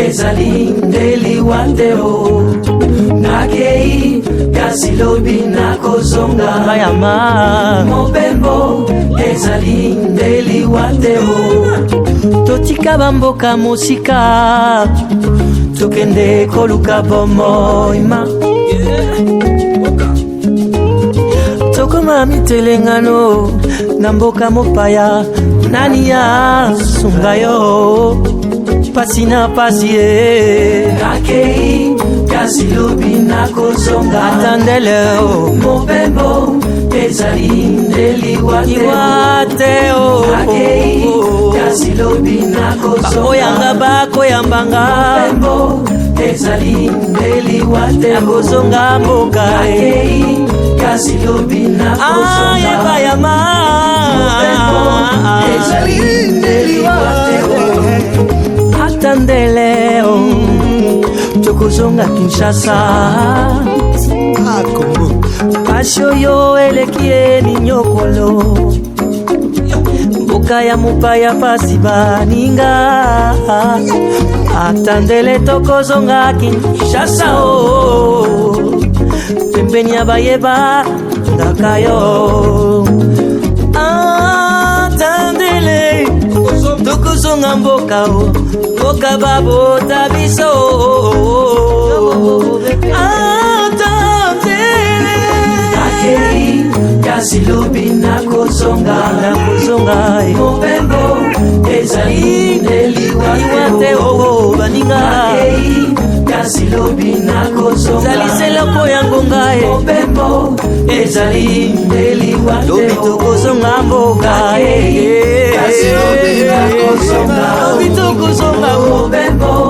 ezali ndeli wateo nakei kasi lobi nakozonga mayama mobembo ezali ndeli wateo totika bamboka mosika tokende koluka bomoima tokoma mitelengano na mboka mopaya nani ya sunga yo pasi na pasi nakei kasi lobi nakozonga atandele mobembo ezali ndeli wateo nakei kasi lobi nakozonga oyanga bakoyambanga mobembo ezali ndeli wateo nakozonga mboka nakei kasi lobi nakozonga yebayama ezali ndeli wateo atandele tokozonga Kinshasa pasio yo elekie ni nyokolo mboka ya mopaya pasi baninga atandele tokozonga Kinshasa pembeni ya bayeba ngaka yo atandele tokozonga mboka mboka babota biso atandele nakei kasi lobi nakozonga mobembo ezali ndeli wateo baninga nakei kasi lobi nakozonga zali seloko ya ngonga mobembo ezali ndeli wateo lobi tokozonga mboka kasi lobi nakozonga lobi tokozonga mobembo